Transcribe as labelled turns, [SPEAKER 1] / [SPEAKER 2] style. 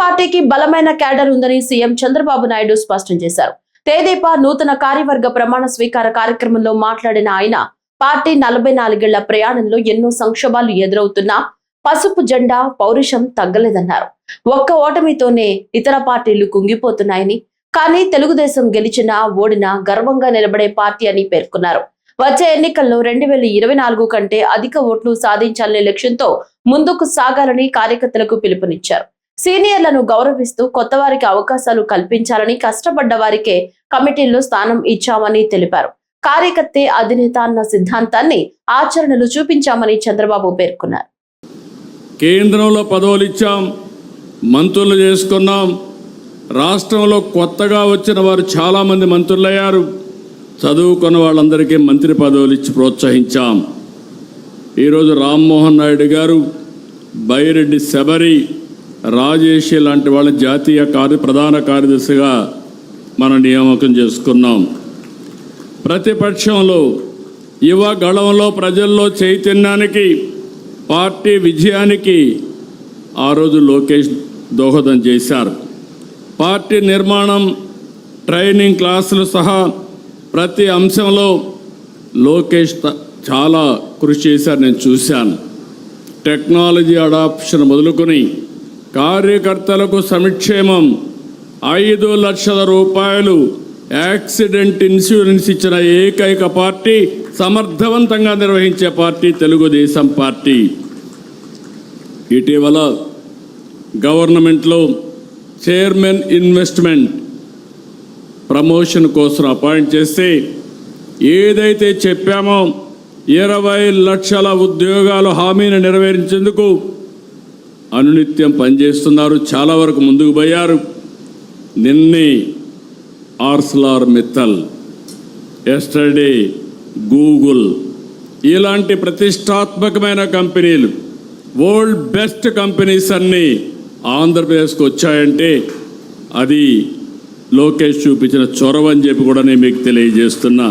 [SPEAKER 1] పార్టీకి బలమైన క్యాడర్ ఉందని సీఎం చంద్రబాబు నాయుడు స్పష్టం చేశారు. తెదేపా నూతన కార్యవర్గ ప్రమాణ స్వీకార కార్యక్రమంలో మాట్లాడిన ఆయన పార్టీ 44 ఏళ్ల ప్రయాణంలో ఎన్నో సంక్షోభాలు ఎదురవుతున్నా పసుపు జెండా పౌరుషం తగ్గలేదన్నారు. ఒక్క ఓటమితోనే ఇతర పార్టీలు కుంగిపోతున్నాయని, కానీ తెలుగుదేశం గెలిచినా ఓడినా గర్వంగా నిలబడే పార్టీ అని పేర్కొన్నారు. వచ్చే ఎన్నికల్లో 2024 కంటే అధిక ఓట్లు సాధించాలనే లక్ష్యంతో ముందుకు సాగాలని కార్యకర్తలకు పిలుపునిచ్చారు. సీనియర్లను గౌరవిస్తూ కొత్త వారికి అవకాశాలు కల్పించాలని, కష్టపడ్డ వారికే కమిటీల్లో స్థానం ఇచ్చామని తెలిపారు. కార్యకర్తే అధినేత అన్న సిద్ధాంతాన్ని ఆచరణలు చూపించామని చంద్రబాబు పేర్కొన్నారు.
[SPEAKER 2] కేంద్రంలో పదవులు ఇచ్చాం, మంత్రులు చేసుకున్నాం. రాష్ట్రంలో కొత్తగా వచ్చిన వారు చాలామంది మంత్రులయ్యారు. చదువుకున్న వాళ్ళందరికీ మంత్రి పదవులు ఇచ్చి ప్రోత్సహించాం. ఈరోజు రామ్మోహన్ నాయుడు గారు, బైరెడ్డి శబరి, రాజేషి లాంటి వాళ్ళ జాతీయ ప్రధాన కార్యదర్శిగా మనం నియామకం చేసుకున్నాం. ప్రతిపక్షంలో యువ గళంలో ప్రజల్లో చైతన్యానికి, పార్టీ విజయానికి ఆ రోజు లోకేష్ దోహదం చేశారు. పార్టీ నిర్మాణం, ట్రైనింగ్ క్లాసులు సహా ప్రతి అంశంలో లోకేష్ చాలా కృషి చేశారు, నేను చూశాను. టెక్నాలజీ అడాప్షన్ మొదలుకొని కార్యకర్తలకు సంక్షేమం, 5 లక్షల రూపాయలు యాక్సిడెంట్ ఇన్సూరెన్స్ ఇచ్చిన ఏకైక పార్టీ, సమర్థవంతంగా నిర్వహించే పార్టీ తెలుగుదేశం పార్టీ. ఇటీవల గవర్నమెంట్లో చైర్మన్ ఇన్వెస్ట్మెంట్ ప్రమోషన్ కోసం అపాయింట్ చేస్తే ఏదైతే చెప్పామో 20 లక్షల ఉద్యోగాల హామీని నెరవేర్చేందుకు అనునిత్యం పనిచేస్తున్నారు. చాలా వరకు ముందుకు పోయారు. నిన్నే ఆర్సెలర్ మిత్తల్, ఎస్టర్డే గూగుల్, ఇలాంటి ప్రతిష్టాత్మకమైన కంపెనీలు, వరల్డ్ బెస్ట్ కంపెనీస్ అన్నీ ఆంధ్రప్రదేశ్కి వచ్చాయంటే అది లోకేష్ చూపించిన చొరవ అని చెప్పి కూడా నేను మీకు తెలియజేస్తున్నా.